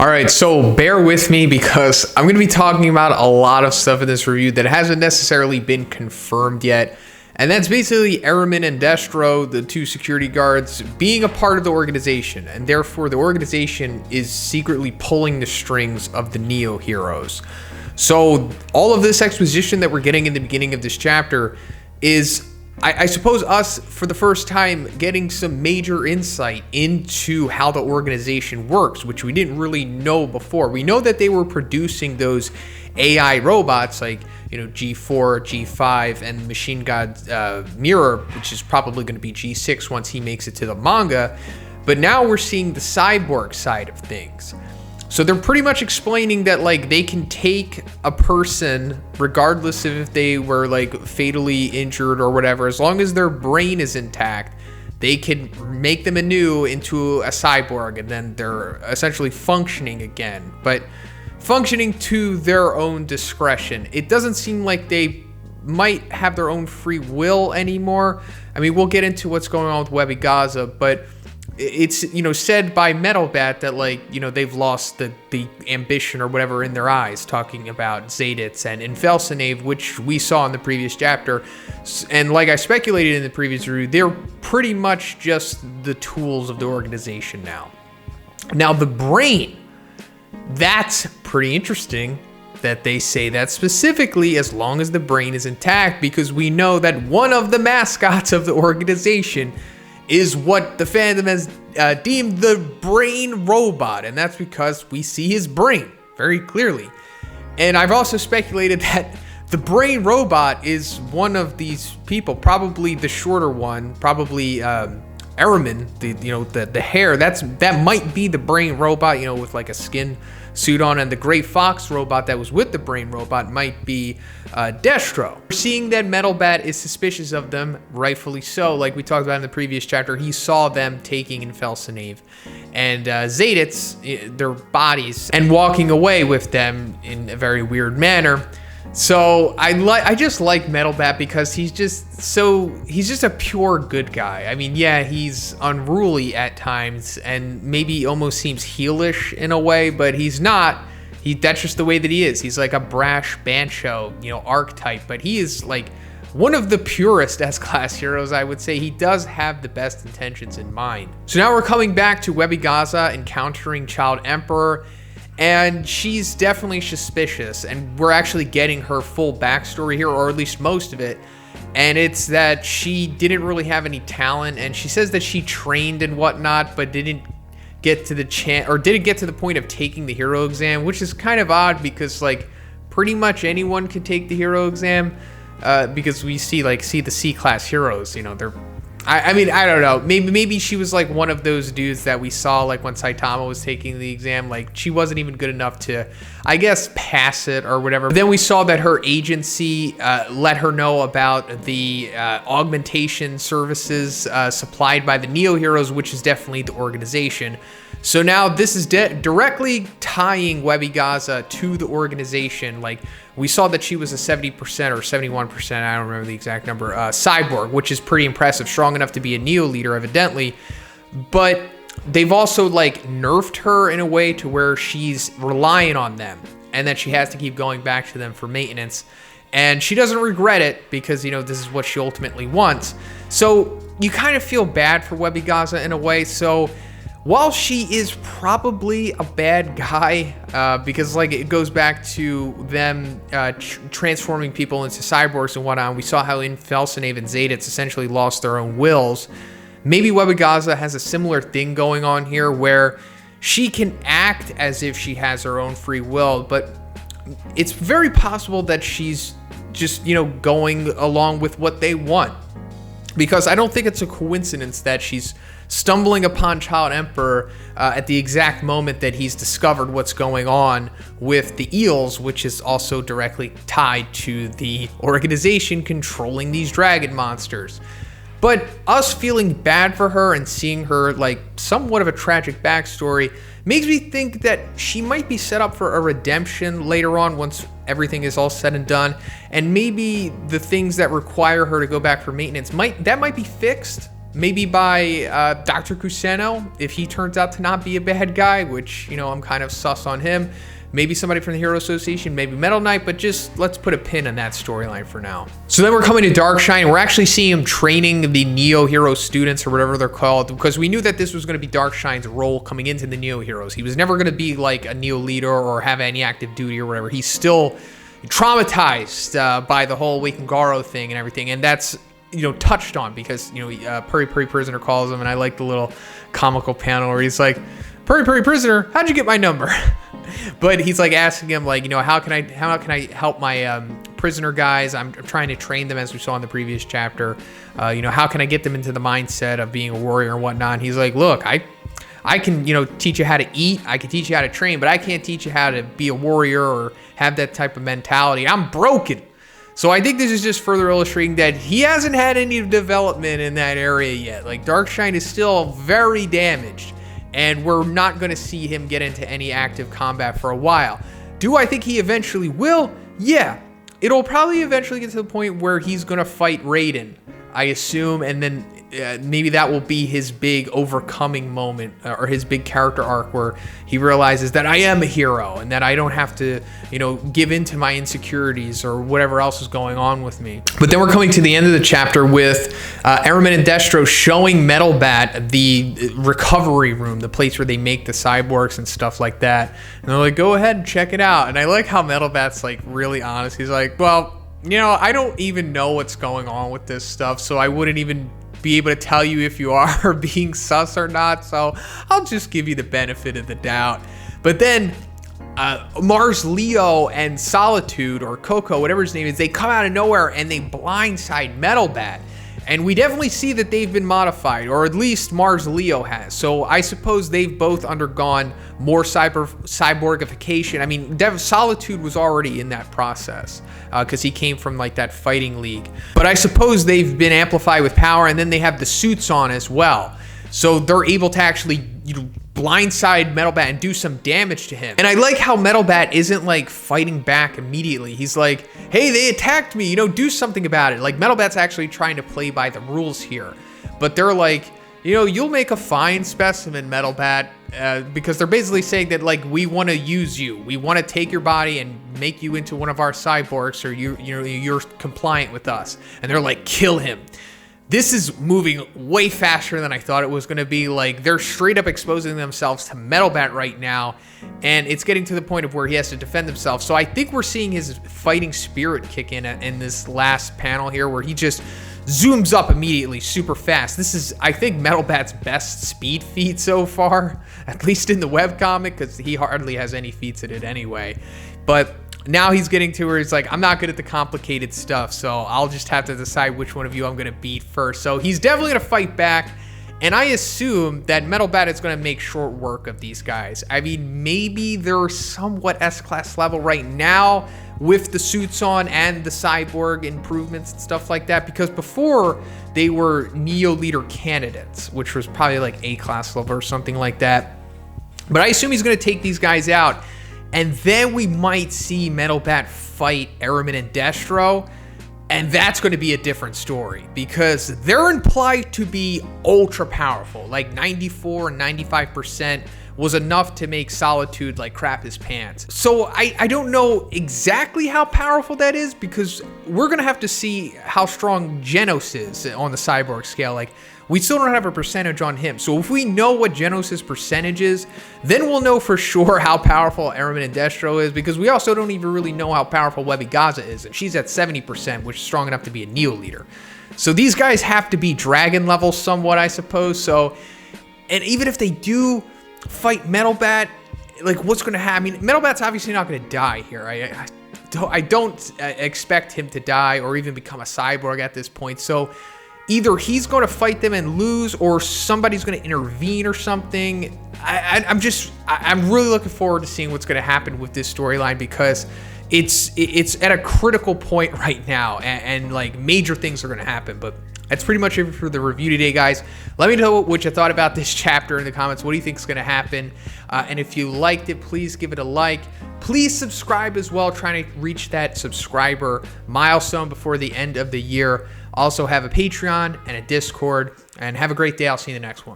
All right, so bear with me because I'm going to be talking about a lot of stuff in this review that hasn't necessarily been confirmed yet. And that's basically Ehrman and Destro, the two security guards, being a part of the organization. And therefore, the organization is secretly pulling the strings of the Neo heroes. So all of this exposition that we're getting in the beginning of this chapter is, I suppose, us for the first time getting some major insight into how the organization works, which we didn't really know before. We know that they were producing those AI robots like, G4, G5, and Machine God Mirror, which is probably going to be G6 once he makes it to the manga. But now we're seeing the cyborg side of things. So they're pretty much explaining that they can take a person regardless of if they were fatally injured or whatever, as long as their brain is intact, they can make them anew into a cyborg, and then they're essentially functioning again, but functioning to their own discretion. It doesn't seem like they might have their own free will anymore. I mean, we'll get into what's going on with Webby Gaza, but it's said by Metalbat that they've lost the ambition or whatever in their eyes, talking about Zaditz and Infelsinave, which we saw in the previous chapter. And like I speculated in the previous review, they're pretty much just the tools of the organization now. Now the brain, that's pretty interesting that they say that specifically as long as the brain is intact, because we know that one of the mascots of the organization is what the fandom has deemed the brain robot, and that's because we see his brain very clearly. And I've also speculated that the brain robot is one of these people, probably the shorter one, probably Ehrman, the hair. That might be the brain robot, with a skin suit on, and the gray fox robot that was with the brain robot might be Destro. We're seeing that Metalbat is suspicious of them, rightfully so. Like we talked about in the previous chapter, he saw them taking Infelsinave and Zaditz, their bodies, and walking away with them in a very weird manner. So I just like Metalbat because he's just a pure good guy. I mean, yeah, he's unruly at times and maybe almost seems heelish in a way, but he's not. That's just the way that he is. He's like a brash Bancho, archetype, but he is one of the purest S-class heroes, I would say. He does have the best intentions in mind. So now we're coming back to Webby Gaza encountering Child Emperor, and she's definitely suspicious, and we're actually getting her full backstory here, or at least most of it. And it's that she didn't really have any talent, and she says that she trained and whatnot, but didn't get to the point of taking the hero exam, which is kind of odd because pretty much anyone can take the hero exam, because we see the C-class heroes, they're. I mean, I don't know. Maybe she was one of those dudes that we saw when Saitama was taking the exam. She wasn't even good enough to, I guess, pass it or whatever. But then we saw that her agency let her know about the augmentation services supplied by the Neo Heroes, which is definitely the organization. So now this is directly tying Webby Gaza to the organization. We saw that she was a 70% or 71%, I don't remember the exact number, cyborg, which is pretty impressive, strong enough to be a Neo leader, evidently. But they've also nerfed her in a way to where she's relying on them, and that she has to keep going back to them for maintenance. And she doesn't regret it because, this is what she ultimately wants. So you kind of feel bad for Webby Gaza in a way. So while she is probably a bad guy, because it goes back to them transforming people into cyborgs and whatnot, we saw how Infelsinave and Zaditz essentially lost their own wills. Maybe Webby Gaza has a similar thing going on here where she can act as if she has her own free will, but it's very possible that she's just, going along with what they want. Because I don't think it's a coincidence that she's stumbling upon Child Emperor at the exact moment that he's discovered what's going on with the eels, which is also directly tied to the organization controlling these dragon monsters. But us feeling bad for her and seeing her somewhat of a tragic backstory makes me think that she might be set up for a redemption later on once everything is all said and done, and maybe the things that require her to go back for maintenance might be fixed maybe by Dr. Kuseno, if he turns out to not be a bad guy, which, you know, I'm kind of sus on him. Maybe somebody from the Hero Association, maybe Metal Knight, but just let's put a pin in that storyline for now. So then we're coming to Darkshine. We're actually seeing him training the Neo Hero students, or whatever they're called, because we knew that this was going to be Darkshine's role coming into the Neo Heroes. He was never going to be like a Neo leader or have any active duty or whatever. He's still traumatized by the whole Awakened Garo thing and everything, and that's, you know, touched on because, you know, Purry Purry Prisoner calls him, and I like the little comical panel where he's like, Purry Purry Prisoner, how'd you get my number? But he's like asking him, like, you know, how can I help my prisoner guys? I'm trying to train them, as we saw in the previous chapter. You know, how can I get them into the mindset of being a warrior and whatnot? And he's like, look, I can, you know, teach you how to eat. I can teach you how to train, but I can't teach you how to be a warrior or have that type of mentality. I'm broken. So I think this is just further illustrating that he hasn't had any development in that area yet. Like, Darkshine is still very damaged, and we're not going to see him get into any active combat for a while. Do I think he eventually will? Yeah. It'll probably eventually get to the point where he's going to fight Raiden, I assume, and then maybe that will be his big overcoming moment, or his big character arc where he realizes that I am a hero and that I don't have to, you know, give in to my insecurities or whatever else is going on with me. But then we're coming to the end of the chapter with Aramin and Destro showing Metal Bat the recovery room, the place where they make the cyborgs and stuff like that. And they're like, go ahead and check it out. And I like how Metal Bat's like really honest. He's like, well, you know, I don't even know what's going on with this stuff, so I wouldn't even be able to tell you if you are being sus or not, so I'll just give you the benefit of the doubt. But then Mars Leo and Solitude, or Coco, whatever his name is, they come out of nowhere and they blindside Metal Bat. And we definitely see that they've been modified, or at least Mars Leo has. So I suppose they've both undergone more cyborgification. I mean, Solitude was already in that process because he came from like that fighting league. But I suppose they've been amplified with power, and then they have the suits on as well. So they're able to actually, you know, blindside Metal Bat and do some damage to him. And I like how Metal Bat isn't like fighting back immediately. He's like, hey, they attacked me, you know, do something about it. Like, Metal Bat's actually trying to play by the rules here. But they're like, you know, you'll make a fine specimen, Metal Bat, because they're basically saying that, like, we want to use you. We want to take your body and make you into one of our cyborgs, so you're compliant with us. And they're like, kill him. This is moving way faster than I thought it was going to be. Like, they're straight up exposing themselves to Metal Bat right now, and it's getting to the point of where he has to defend himself. So I think we're seeing his fighting spirit kick in this last panel here, where he just zooms up immediately super fast. This is, I think, Metal Bat's best speed feat so far, at least in the webcomic, because he hardly has any feats in it anyway. But now he's getting to where he's like, I'm not good at the complicated stuff, so I'll just have to decide which one of you I'm going to beat first. So he's definitely going to fight back, and I assume that Metal Bat is going to make short work of these guys. I mean, maybe they're somewhat S-class level right now with the suits on and the cyborg improvements and stuff like that, because before they were Neo Leader candidates, which was probably like A-class level or something like that. But I assume he's going to take these guys out, and then we might see Metal Bat fight Aramin and Destro, and that's going to be a different story because they're implied to be ultra powerful. Like 94 and 95% was enough to make Solitude like crap his pants. So I don't know exactly how powerful that is, because we're going to have to see how strong Genos is on the cyborg scale. Like, we still don't have a percentage on him. So if we know what Genos' percentage is, then we'll know for sure how powerful Aramin and Destro is, because we also don't even really know how powerful Webby Gaza is, and she's at 70%, which is strong enough to be a Neo Leader. So these guys have to be dragon level somewhat, I suppose. So, and even if they do fight Metal Bat, like, what's going to happen? I mean, Metal Bat's obviously not going to die here. I don't expect him to die or even become a cyborg at this point. So either he's going to fight them and lose, or somebody's going to intervene or something. I'm really looking forward to seeing what's going to happen with this storyline, because it's at a critical point right now, and like major things are going to happen. But that's pretty much it for the review today, guys. Let me know what you thought about this chapter in the comments. What do you think is going to happen? And if you liked it, please give it a like. Please subscribe as well, trying to reach that subscriber milestone before the end of the year. Also have a Patreon and a Discord. And have a great day. I'll see you in the next one.